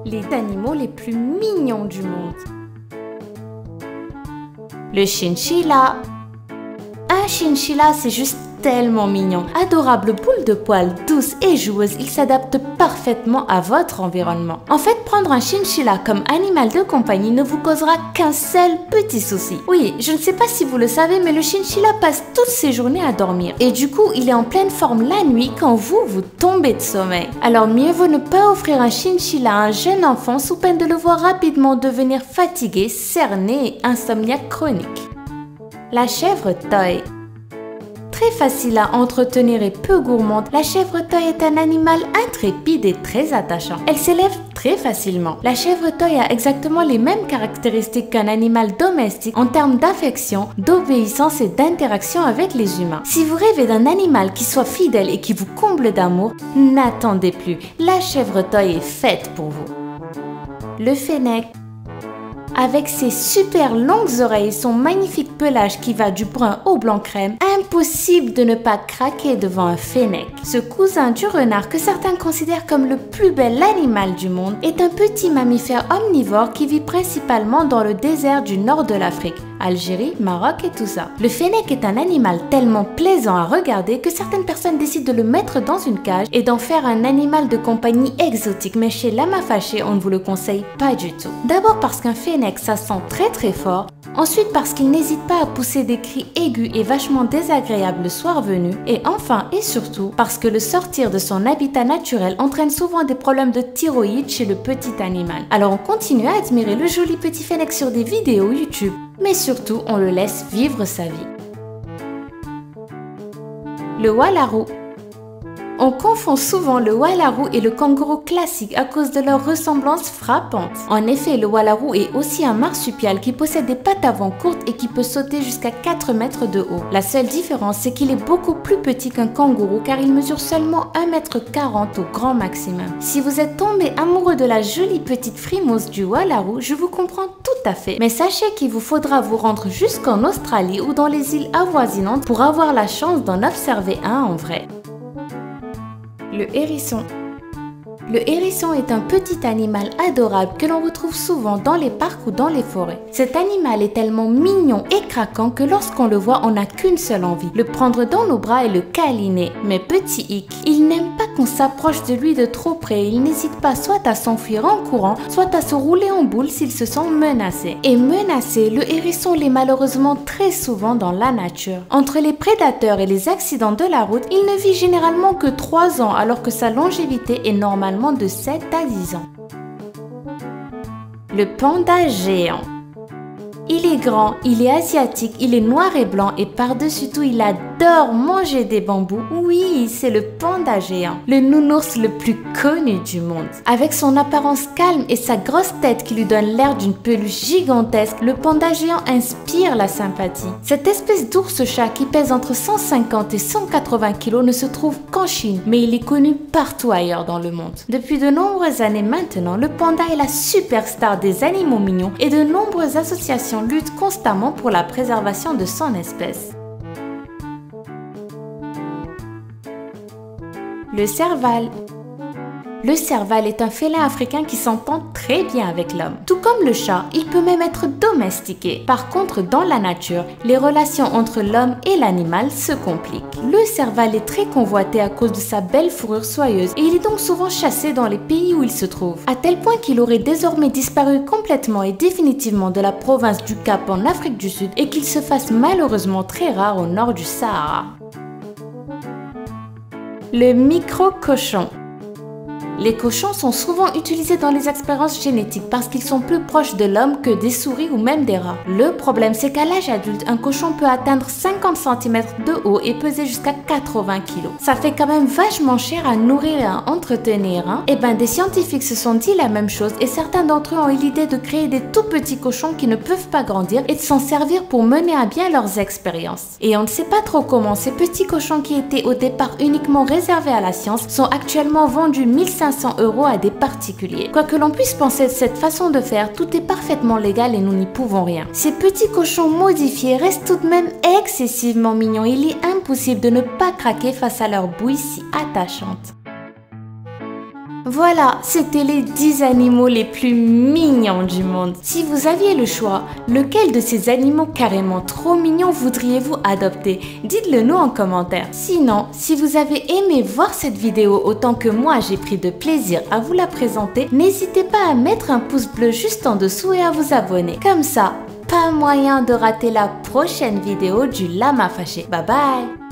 les animaux les plus mignons du monde. Le chinchilla. Un chinchilla, c'est juste tellement mignon. Adorable boule de poils, douce et joueuse, il s'adapte parfaitement à votre environnement. En fait, prendre un chinchilla comme animal de compagnie ne vous causera qu'un seul petit souci. Oui, je ne sais pas si vous le savez, mais le chinchilla passe toutes ses journées à dormir. Et du coup, il est en pleine forme la nuit quand vous tombez de sommeil. Alors mieux vaut ne pas offrir un chinchilla à un jeune enfant sous peine de le voir rapidement devenir fatigué, cerné et insomniaque chronique. La chèvre toy. Très facile à entretenir et peu gourmande, la chèvre toy est un animal intrépide et très attachant. Elle s'élève très facilement. La chèvre toy a exactement les mêmes caractéristiques qu'un animal domestique en termes d'affection, d'obéissance et d'interaction avec les humains. Si vous rêvez d'un animal qui soit fidèle et qui vous comble d'amour, n'attendez plus. La chèvre toy est faite pour vous. Le fennec. Avec ses super longues oreilles et son magnifique pelage qui va du brun au blanc crème, impossible de ne pas craquer devant un fennec. Ce cousin du renard que certains considèrent comme le plus bel animal du monde est un petit mammifère omnivore qui vit principalement dans le désert du nord de l'Afrique, Algérie, Maroc et tout ça. Le fennec est un animal tellement plaisant à regarder que certaines personnes décident de le mettre dans une cage et d'en faire un animal de compagnie exotique, mais chez Lama Fâché, on ne vous le conseille pas du tout. D'abord parce qu'un fennec ça sent très fort, ensuite parce qu'il n'hésite pas à pousser des cris aigus et vachement désagréables le soir venu, et enfin et surtout parce que le sortir de son habitat naturel entraîne souvent des problèmes de thyroïde chez le petit animal. Alors on continue à admirer le joli petit fennec sur des vidéos YouTube, mais surtout on le laisse vivre sa vie. Le walarou. On confond souvent le walarou et le kangourou classique à cause de leur ressemblance frappante. En effet, le walarou est aussi un marsupial qui possède des pattes avant courtes et qui peut sauter jusqu'à 4 mètres de haut. La seule différence, c'est qu'il est beaucoup plus petit qu'un kangourou car il mesure seulement 1,40 m au grand maximum. Si vous êtes tombé amoureux de la jolie petite frimousse du walarou, je vous comprends tout à fait. Mais sachez qu'il vous faudra vous rendre jusqu'en Australie ou dans les îles avoisinantes pour avoir la chance d'en observer un en vrai. Le hérisson. Le hérisson est un petit animal adorable que l'on retrouve souvent dans les parcs ou dans les forêts. Cet animal est tellement mignon et craquant que lorsqu'on le voit, on n'a qu'une seule envie, le prendre dans nos bras et le câliner. Mais petit hic, il n'aime pas qu'on s'approche de lui de trop près. Il n'hésite pas soit à s'enfuir en courant, soit à se rouler en boule s'il se sent menacé. Et menacé, le hérisson l'est malheureusement très souvent dans la nature. Entre les prédateurs et les accidents de la route, il ne vit généralement que 3 ans alors que sa longévité est normalement de 7 à 10 ans. Le panda géant. Il est grand, il est asiatique, il est noir et blanc et par-dessus tout, il adore manger des bambous. Oui, c'est le panda géant, le nounours le plus connu du monde. Avec son apparence calme et sa grosse tête qui lui donne l'air d'une peluche gigantesque, le panda géant inspire la sympathie. Cette espèce d'ours chat qui pèse entre 150 et 180 kg ne se trouve qu'en Chine, mais il est connu partout ailleurs dans le monde. Depuis de nombreuses années maintenant, le panda est la superstar des animaux mignons et de nombreuses associations luttent constamment pour la préservation de son espèce. Le serval. Le serval est un félin africain qui s'entend très bien avec l'homme. Tout comme le chat, il peut même être domestiqué. Par contre, dans la nature, les relations entre l'homme et l'animal se compliquent. Le serval est très convoité à cause de sa belle fourrure soyeuse et il est donc souvent chassé dans les pays où il se trouve. À tel point qu'il aurait désormais disparu complètement et définitivement de la province du Cap en Afrique du Sud et qu'il se fasse malheureusement très rare au nord du Sahara. Le micro-cochon. Les cochons sont souvent utilisés dans les expériences génétiques parce qu'ils sont plus proches de l'homme que des souris ou même des rats. Le problème, c'est qu'à l'âge adulte, un cochon peut atteindre 50 cm de haut et peser jusqu'à 80 kg. Ça fait quand même vachement cher à nourrir et à entretenir, hein? Et ben, des scientifiques se sont dit la même chose et certains d'entre eux ont eu l'idée de créer des tout petits cochons qui ne peuvent pas grandir et de s'en servir pour mener à bien leurs expériences. Et on ne sait pas trop comment ces petits cochons qui étaient au départ uniquement réservés à la science sont actuellement vendus 1500 € à des particuliers. Quoi que l'on puisse penser de cette façon de faire, tout est parfaitement légal et nous n'y pouvons rien. Ces petits cochons modifiés restent tout de même excessivement mignons. Il est impossible de ne pas craquer face à leur bouille si attachante. Voilà, c'était les 10 animaux les plus mignons du monde. Si vous aviez le choix, lequel de ces animaux carrément trop mignons voudriez-vous adopter? Dites-le nous en commentaire. Sinon, si vous avez aimé voir cette vidéo autant que moi j'ai pris de plaisir à vous la présenter, n'hésitez pas à mettre un pouce bleu juste en dessous et à vous abonner. Comme ça, pas moyen de rater la prochaine vidéo du lama fâché. Bye bye!